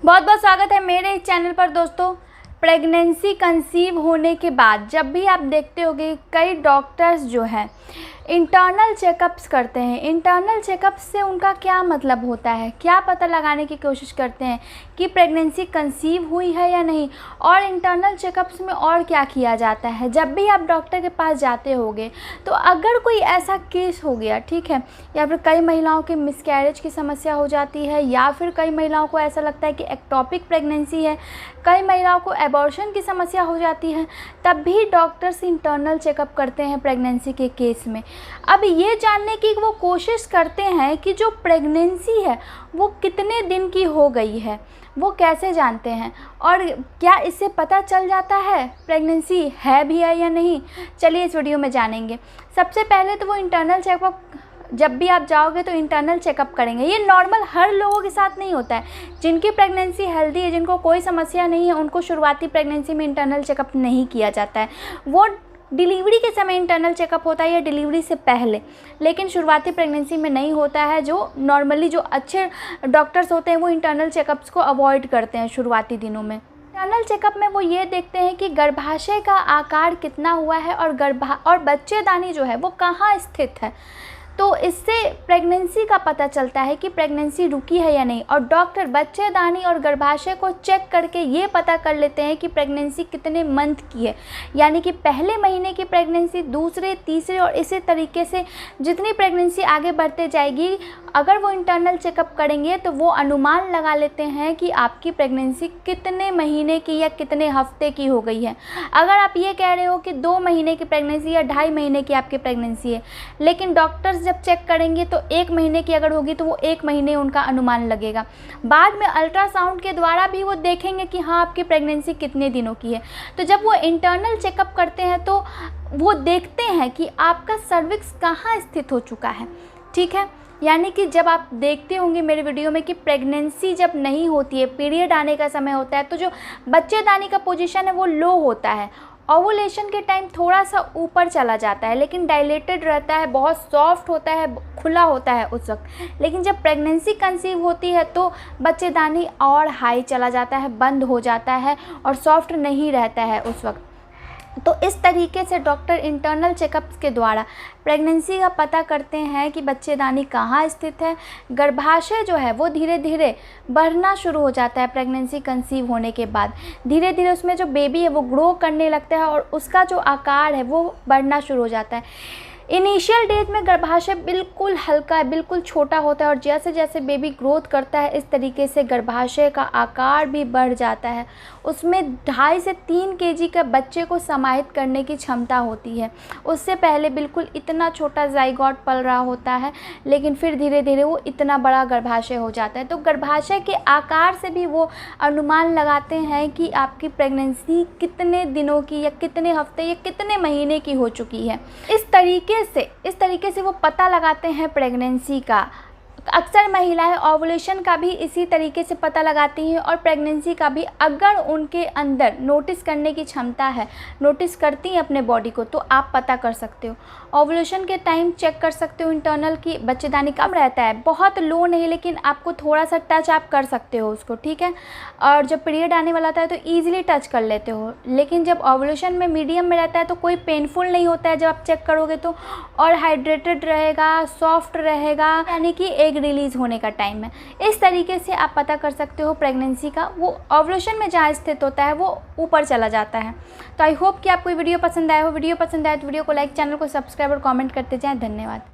बहुत बहुत स्वागत है मेरे इस चैनल पर दोस्तों। प्रेगनेंसी कंसीव होने के बाद जब भी आप देखते होंगे कई डॉक्टर्स जो हैं इंटरनल चेकअप्स करते हैं। इंटरनल चेकअप से उनका क्या मतलब होता है, क्या पता लगाने की कोशिश करते हैं कि प्रेगनेंसी कंसीव हुई है या नहीं, और इंटरनल चेकअप्स में और क्या किया जाता है। जब भी आप डॉक्टर के पास जाते होंगे तो अगर कोई ऐसा केस हो गया, ठीक है, या फिर कई महिलाओं के मिसकैरेज की समस्या हो जाती है, या फिर कई महिलाओं को ऐसा लगता है कि एक्टोपिक प्रेगनेंसी है, कई महिलाओं को एबॉर्शन की समस्या हो जाती है, तब भी डॉक्टर्स इंटरनल चेकअप करते हैं प्रेगनेंसी के केस में। अब ये जानने की वो कोशिश करते हैं कि जो प्रेगनेंसी है वो कितने दिन की हो गई है। वो कैसे जानते हैं और क्या इससे पता चल जाता है प्रेगनेंसी है भी है या नहीं, चलिए इस वीडियो में जानेंगे। सबसे पहले तो वो इंटरनल चेकअप, जब भी आप जाओगे तो इंटरनल चेकअप करेंगे। ये नॉर्मल हर लोगों के साथ नहीं होता है। जिनकी प्रेगनेंसी हेल्दी है, जिनको कोई समस्या नहीं है, उनको शुरुआती प्रेगनेंसी में इंटरनल चेकअप नहीं किया जाता है। वो डिलीवरी के समय इंटरनल चेकअप होता है या डिलीवरी से पहले, लेकिन शुरुआती प्रेगनेंसी में नहीं होता है। जो नॉर्मली जो अच्छे डॉक्टर्स होते हैं वो इंटरनल चेकअप्स को अवॉइड करते हैं शुरुआती दिनों में। इंटरनल चेकअप में वो ये देखते हैं कि गर्भाशय का आकार कितना हुआ है और बच्चेदानी जो है वो कहाँ स्थित है। तो इससे प्रेगनेंसी का पता चलता है कि प्रेगनेंसी रुकी है या नहीं, और डॉक्टर बच्चेदानी और गर्भाशय को चेक करके ये पता कर लेते हैं कि प्रेगनेंसी कितने मंथ की है, यानी कि पहले महीने की प्रेगनेंसी, दूसरे, तीसरे, और इसी तरीके से जितनी प्रेगनेंसी आगे बढ़ते जाएगी, अगर वो इंटरनल चेकअप करेंगे तो वो अनुमान लगा लेते हैं कि आपकी प्रेगनेंसी कितने महीने की या कितने हफ्ते की हो गई है। अगर आप ये कह रहे हो कि 2 महीने की प्रेगनेंसी या 2.5 महीने की आपकी प्रेगनेंसी है, लेकिन डॉक्टर्स जब चेक करेंगे तो 1 महीने की अगर होगी तो वो 1 महीने उनका अनुमान लगेगा। बाद में अल्ट्रासाउंड के द्वारा भी वो देखेंगे कि हाँ आपकी प्रेगनेंसी कितने दिनों की है। तो जब वो इंटरनल चेकअप करते हैं तो वो देखते हैं कि आपका सर्विक्स कहाँ स्थित हो चुका है, ठीक है। यानी कि जब आप देखते होंगे मेरे वीडियो में कि प्रेगनेंसी जब नहीं होती है, पीरियड आने का समय होता है, तो जो बच्चेदानी का पोजीशन है वो लो होता है। ओवुलेशन के टाइम थोड़ा सा ऊपर चला जाता है, लेकिन डायलेटेड रहता है, बहुत सॉफ्ट होता है, खुला होता है उस वक्त। लेकिन जब प्रेगनेंसी कंसीव होती है तो बच्चेदानी और हाई चला जाता है, बंद हो जाता है और सॉफ्ट नहीं रहता है उस वक्त। तो इस तरीके से डॉक्टर इंटरनल चेकअप्स के द्वारा प्रेगनेंसी का पता करते हैं कि बच्चेदानी कहाँ स्थित है। गर्भाशय जो है वो धीरे धीरे बढ़ना शुरू हो जाता है प्रेगनेंसी कंसीव होने के बाद। धीरे धीरे उसमें जो बेबी है वो ग्रो करने लगता है और उसका जो आकार है वो बढ़ना शुरू हो जाता है। इनिशियल डेज में गर्भाशय बिल्कुल हल्का है, बिल्कुल छोटा होता है, और जैसे जैसे बेबी ग्रोथ करता है इस तरीके से गर्भाशय का आकार भी बढ़ जाता है। उसमें 2.5 से 3 केजी का बच्चे को समाहित करने की क्षमता होती है। उससे पहले बिल्कुल इतना छोटा जाइगोट पल रहा होता है, लेकिन फिर धीरे धीरे वो इतना बड़ा गर्भाशय हो जाता है। तो गर्भाशय के आकार से भी वो अनुमान लगाते हैं कि आपकी प्रेगनेंसी कितने दिनों की या कितने हफ्ते या कितने महीने की हो चुकी है। इस तरीके से वो पता लगाते हैं प्रेगनेंसी का। अक्सर महिलाएं ओवुलेशन का भी इसी तरीके से पता लगाती हैं, और प्रेगनेंसी का भी अगर उनके अंदर नोटिस करने की क्षमता है, नोटिस करती हैं अपने बॉडी को, तो आप पता कर सकते हो। ओवुलेशन के टाइम चेक कर सकते हो इंटरनल की बच्चेदानी कम रहता है, बहुत लो नहीं, लेकिन आपको थोड़ा सा टच आप कर सकते हो उसको, ठीक है। और जब पीरियड आने वाला होता है तो ईजिली टच कर लेते हो, लेकिन जब ओवुलेशन में मीडियम में रहता है तो कोई पेनफुल नहीं होता है जब आप चेक करोगे तो, और हाइड्रेटेड रहेगा, सॉफ्ट रहेगा, यानी कि एक रिलीज़ होने का टाइम है। इस तरीके से आप पता कर सकते हो प्रेगनेंसी का। वो ओवुलेशन में जहाँ स्थित होता है वो ऊपर चला जाता है। तो आई होप कि आपको वीडियो पसंद आया हो। वीडियो पसंद आए तो वीडियो को लाइक, चैनल को सब्सक्राइब और कमेंट करते जाएं। धन्यवाद।